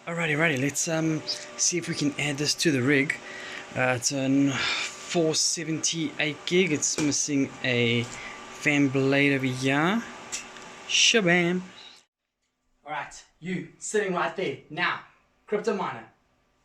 Alrighty, let's see if we can add this to the rig. It's a 478 gig. It's missing a fan blade over here. Shabam! Alright, you sitting right there now, crypto miner.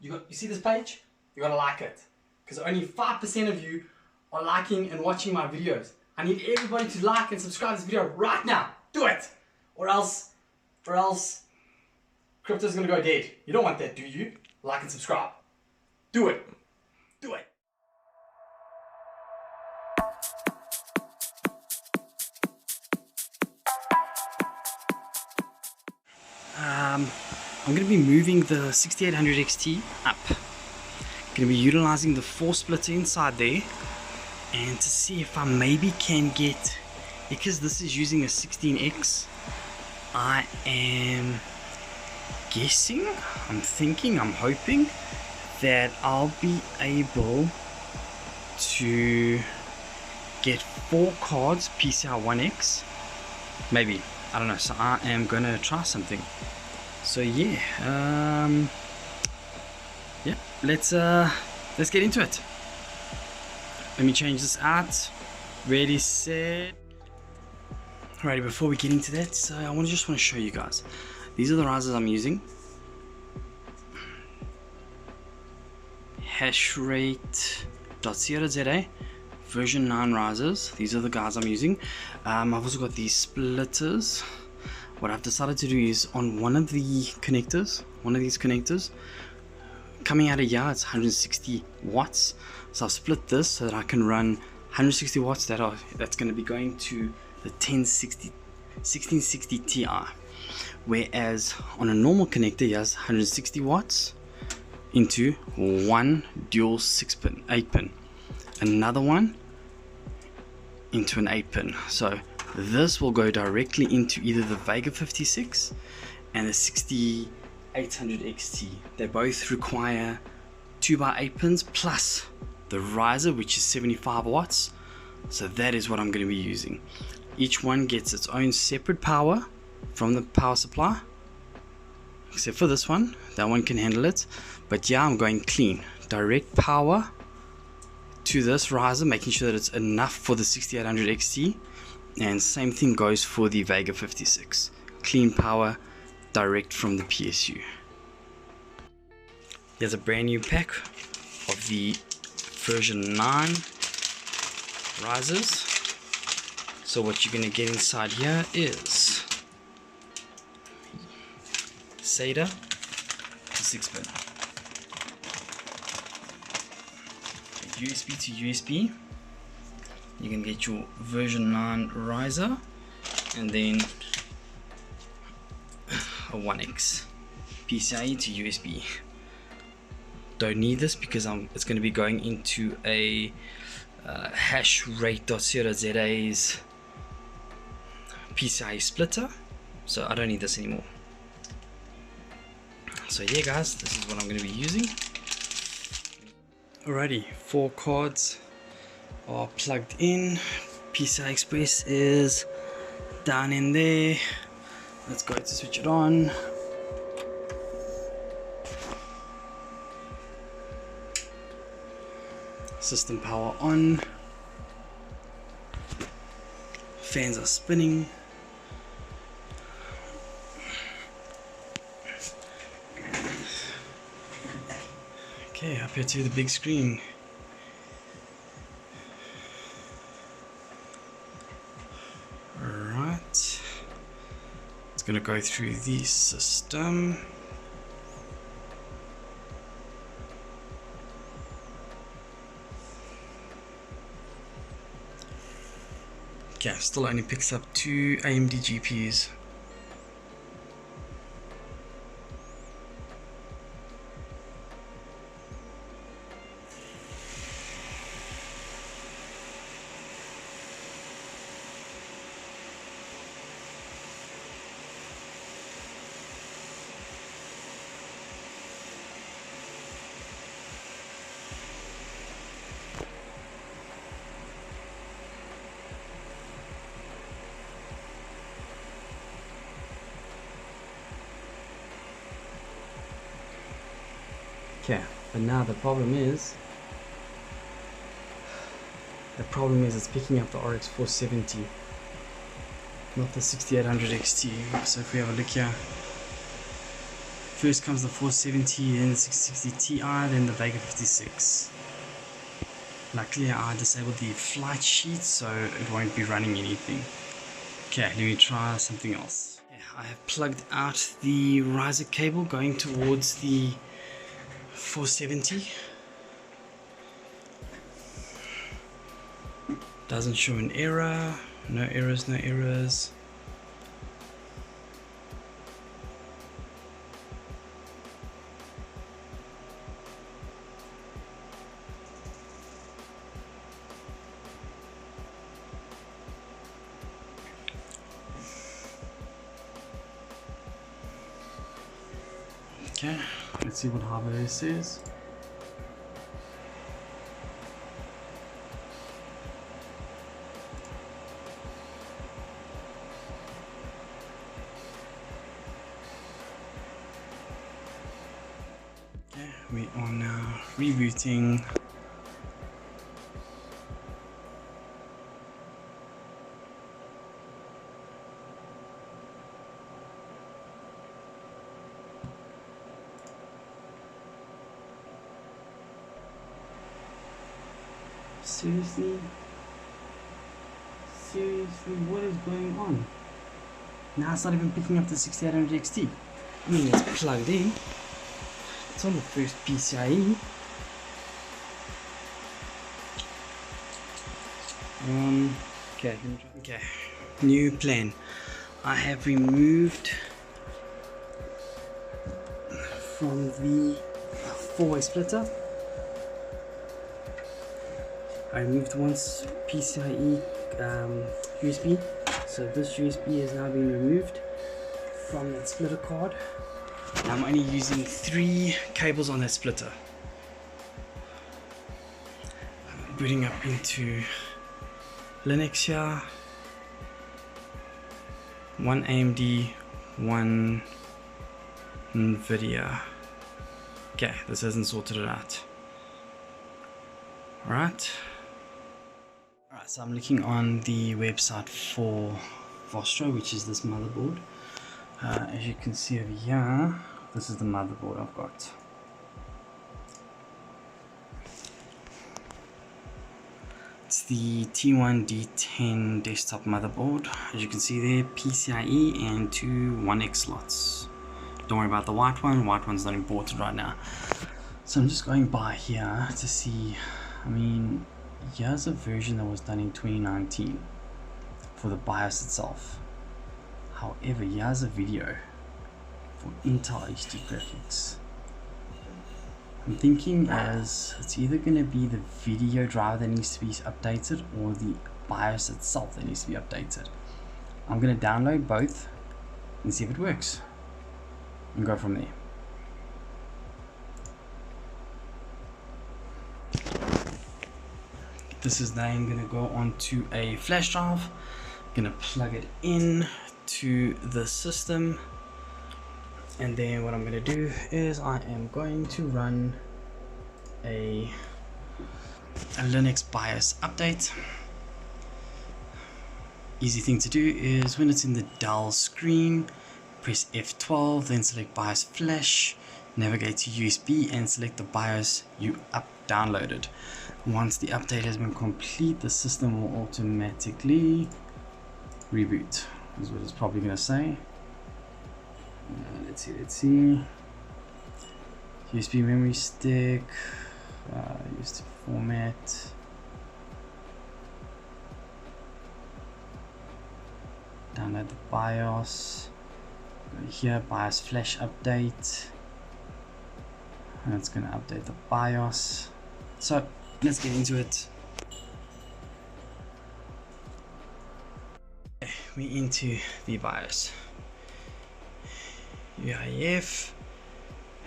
You see this page? You gotta like it, because only 5% of you are liking and watching my videos. I need everybody to like and subscribe to this video right now. Do it, or else crypto's gonna go dead. You don't want that, do you? Like and subscribe. Do it. Do it. I'm gonna be moving the 6800 XT up. Gonna be utilizing the 4 splitter inside there, and to see if I maybe can get, because this is using a 16X, I am guessing, I'm thinking, I'm hoping that I'll be able to get 4 cards PCI 1X, maybe, I don't know. So I am gonna try something. So yeah, let's get into it. Let me change this out. Ready, set. Alrighty, before we get into that, so I just want to show you guys. These are the risers I'm using. HashRaptor version 9 risers. These are the guys I'm using. I've also got these splitters. What I've decided to do is on one of these connectors, coming out of here, it's 160 watts. So I've split this so that I can run 160 watts that's going to be going to the 1660 Ti. Whereas on a normal connector, he has 160 watts into one dual 8 pin, another one into an 8 pin. So this will go directly into either the 𝐂𝐑𝐘𝐏𝐄 and the 6800 XT. They both require 2x8 pins plus the riser, which is 75 watts. So that is what I'm going to be using. Each one gets its own separate power from the power supply, except for this one. That one can handle it. But yeah, I'm going clean, direct power to this riser, making sure that it's enough for the 6800 XT. And same thing goes for the 𝐂𝐑𝐘𝐏𝐿. Clean power direct from the PSU. Here's a brand new pack of the version 9 risers. So what you're going to get inside here is SATA 6-pin, USB to USB. You can get your version 9 riser, and then a 1X PCIe to USB. Don't need this because it's going to be going into a HashRaptor.0.ZA's PCIe splitter, so I don't need this anymore. So yeah guys, this is what I'm going to be using. Alrighty, 4 cards are plugged in. PCI Express is down in there. Let's go to switch it on. System power on. Fans are spinning. Okay, up here to the big screen. Alright. It's gonna go through the system. Okay, still only picks up 2 AMD GPUs. Okay, but now the problem is it's picking up the RX 470, not the 6800 XT. So if we have a look here, first comes the 470, then the 660 Ti, then the Vega 56. Luckily I disabled the flight sheet, so it won't be running anything. Okay, let me try something else. Okay, I have plugged out the riser cable going towards the 470. Doesn't show an error. No errors, no errors. Okay, let's see what Hobbyist says. Okay, we are now rebooting. Seriously? Seriously, what is going on? Now it's not even picking up the 6800 XT. I mean, it's plugged in. It's on the first PCIe. Okay, new plan. I have removed from the 4-way splitter. I removed once PCIe USB, so this USB has now been removed from that splitter card. I'm only using 3 cables on that splitter. I'm booting up into Linux here. 1 AMD, 1 NVIDIA. Okay, this hasn't sorted it out. Alright. Alright, so I'm looking on the website for Vostro, which is this motherboard. As you can see over here, this is the motherboard I've got. It's the T1D10 desktop motherboard. As you can see there, PCIe and 2 1X slots. Don't worry about the white one. White one's not important right now. So I'm just going by here to see. I mean, here's a version that was done in 2019 for the BIOS itself. However, here's a video for Intel HD graphics. I'm thinking as it's either going to be the video driver that needs to be updated or the BIOS itself that needs to be updated. I'm going to download both and see if it works and go from there. This is then going to go onto a flash drive. I'm going to plug it in to the system, and then what I'm going to do is I am going to run a Linux BIOS update. Easy thing to do is when it's in the Dell screen, press F12, then select BIOS flash, navigate to USB and select the BIOS you downloaded. Once the update has been complete, the system will automatically reboot, is what it's probably going to say. Let's see. USB memory stick, USB format. Download the BIOS. Go here, BIOS flash update. And it's going to update the BIOS. So let's get into it. Okay, we're into the BIOS. UIF,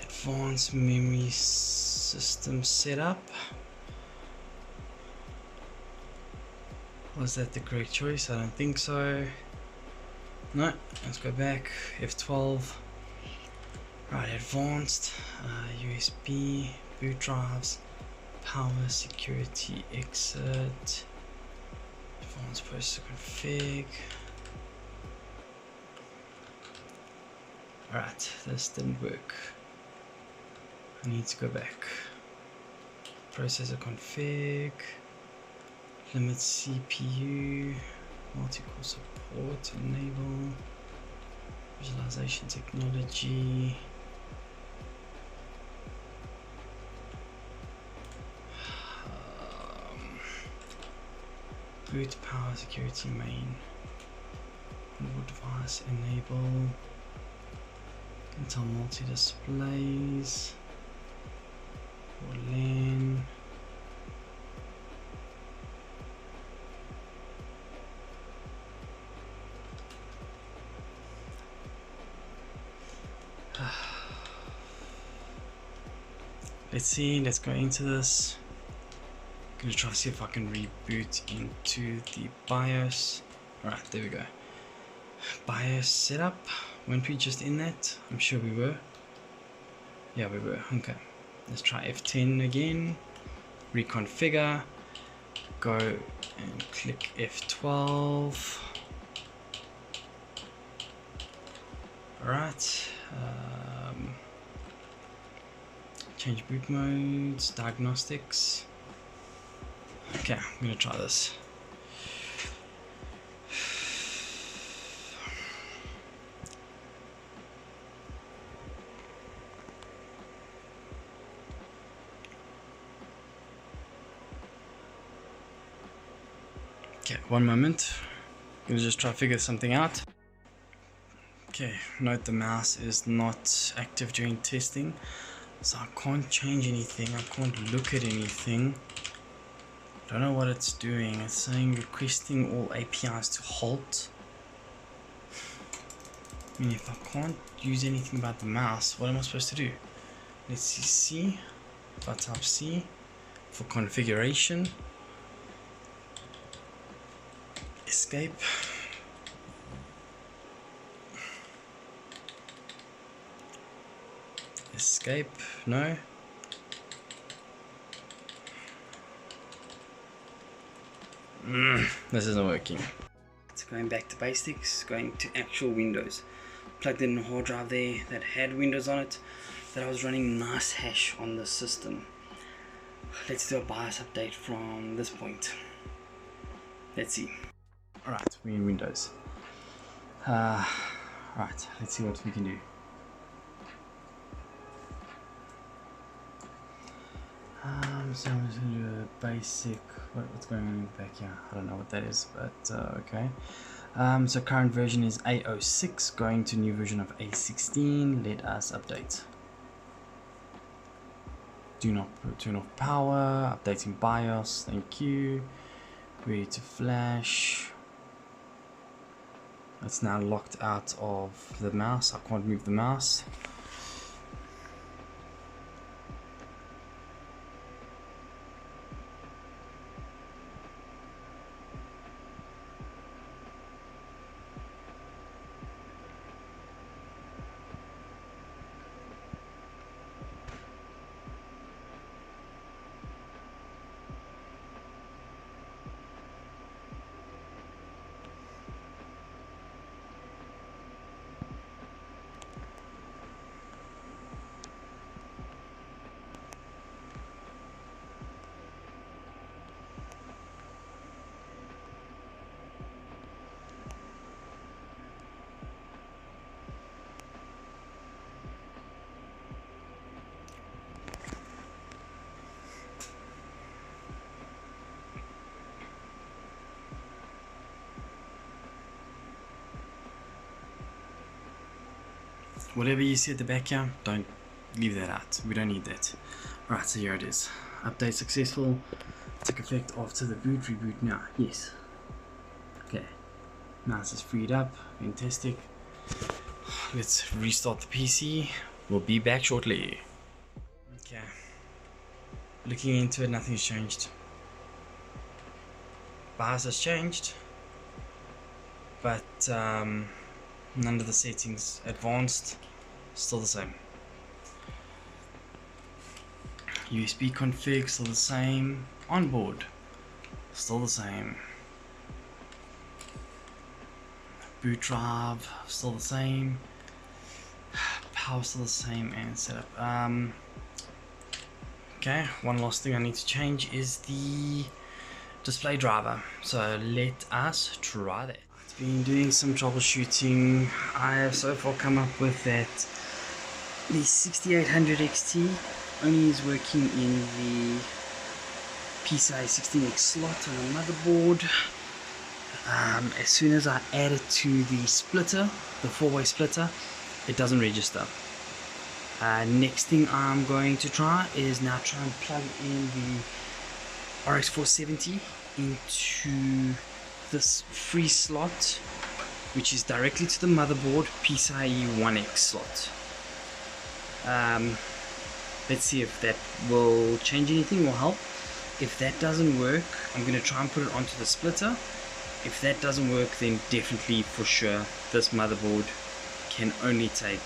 Advanced Memory System Setup. Was that the correct choice? I don't think so. No, let's go back. F12. Right, advanced, USB, boot drives, power, security, exit, advanced processor config. Alright, this didn't work. I need to go back. Processor config, limit CPU, multi-core support, enable, visualization technology. Boot power security main, onboard device enable, Intel multi displays, or LAN. Let's see, let's go into this. I'm gonna try to see if I can reboot into the BIOS. Alright, there we go. BIOS setup. Weren't we just in that? I'm sure we were. Yeah, we were. Okay. Let's try F10 again. Reconfigure. Go and click F12. Alright. Change boot modes, diagnostics. Okay, I'm gonna try this. Okay, one moment. I'm gonna just try to figure something out. Okay, note the mouse is not active during testing, so I can't change anything, I can't look at anything. Don't know what it's doing. It's saying requesting all APIs to halt. I mean, if I can't use anything about the mouse, what am I supposed to do? Let's see C. If I type C for configuration, escape. Escape, no. This isn't working. It's going back to basics, going to actual Windows. Plugged in a hard drive there that had Windows on it, that I was running nice hash on the system. Let's do a BIOS update from this point. Let's see. Alright, we're in Windows. Alright, let's see what we can do. So I'm just going to do a basic, what's going on in the back here? I don't know what that is, but okay. So current version is A06, going to new version of A16. Let us update. Do not turn off power, updating BIOS, thank you. Ready to flash. It's now locked out of the mouse, I can't move the mouse. Whatever you see at the back here, don't leave that out. We don't need that. Alright, so here it is. Update successful. Took effect after the boot. Reboot now. Yes. Okay. Mouse is freed up. Fantastic. Let's restart the PC. We'll be back shortly. Okay. Looking into it, nothing's changed. BIOS has changed, but none of the settings. Advanced, still the same. USB config still the same. Onboard still the same. Boot drive still the same. Power still the same, and setup. Okay, one last thing I need to change is the display driver. So let us try that. I've been doing some troubleshooting. I have so far come up with that the 6800 XT only is working in the PCIe 16X slot on the motherboard. As soon as I add it to the splitter, the 4-way splitter, it doesn't register. Next thing I'm going to try is now try and plug in the RX 470 into this free slot, which is directly to the motherboard PCIe 1X slot. Let's see if that will change anything or help. If that doesn't work, I'm going to try and put it onto the splitter. If that doesn't work, then definitely for sure this motherboard can only take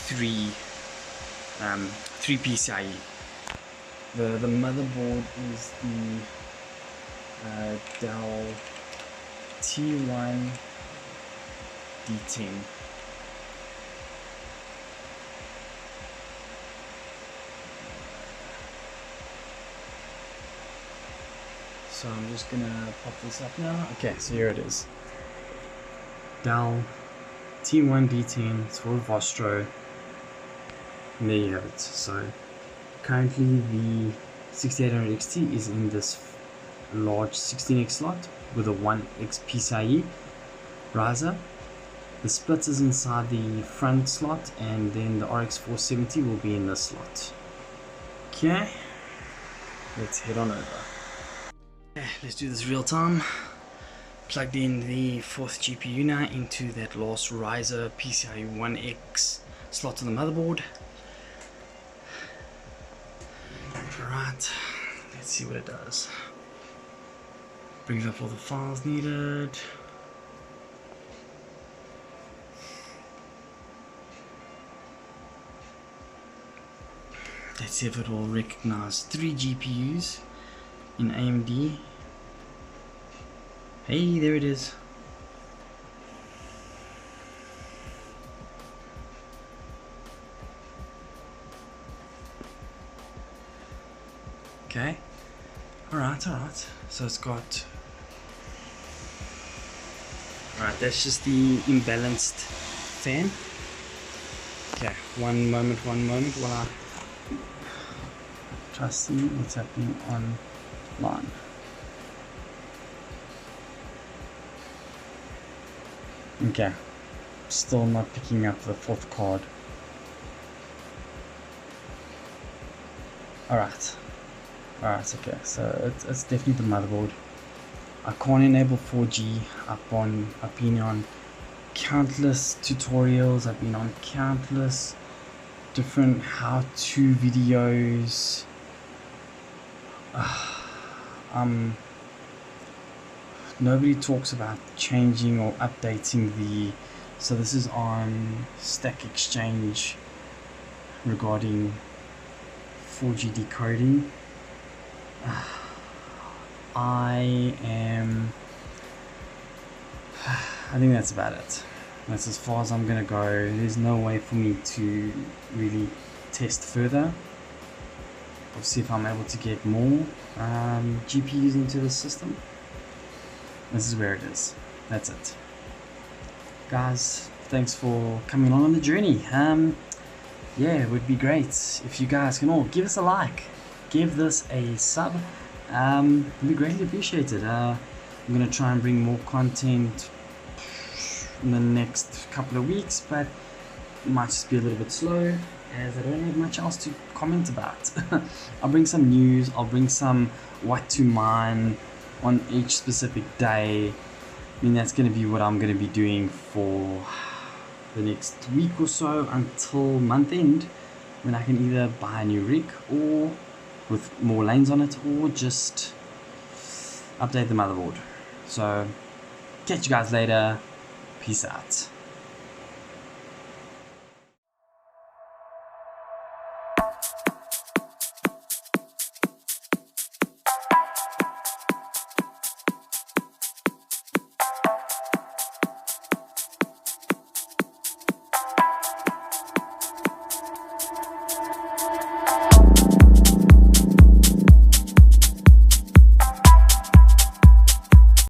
three PCIe. The motherboard is the Dell T1 D10. So I'm just gonna pop this up now. Okay, so here it is. Dell T1 D10, it's for Vostro. And there you have it. So currently the 6800 XT is in this large 16X slot with a 1X PCIe riser. The split is inside the front slot, and then the RX 470 will be in this slot. Okay, let's head on over. Okay, let's do this real time. Plugged in the 4th GPU now into that last riser PCIe 1X slot on the motherboard. Alright, let's see what it does. Brings up all the files needed. Let's see if it will recognize 3 GPUs in AMD. Hey, there it is. Okay. Alright. So it's got... Alright, that's just the imbalanced fan. Okay, one moment while I try to see what's happening online. Okay, still not picking up the 4th card. Alright, okay, so it's definitely the motherboard. I can't enable 4G. I've been on countless tutorials, I've been on countless different how-to videos. Nobody talks about changing or updating the... So this is on Stack Exchange regarding 4G decoding. I think that's about it. That's as far as I'm gonna go. There's no way for me to really test further. We'll see if I'm able to get more GPUs into the system. This is where it is. That's it. Guys, thanks for coming along on the journey. Yeah, it would be great if you guys can all give us a like, give this a sub. It'd be greatly appreciated. I'm gonna try and bring more content in the next couple of weeks, but it might just be a little bit slow as I don't have much else to comment about. I'll bring some news, I'll bring some what to mine on each specific day. I mean, that's going to be what I'm going to be doing for the next week or so until month end, when I can either buy a new rig or with more lanes on it, or just update the motherboard. So catch you guys later. Peace out.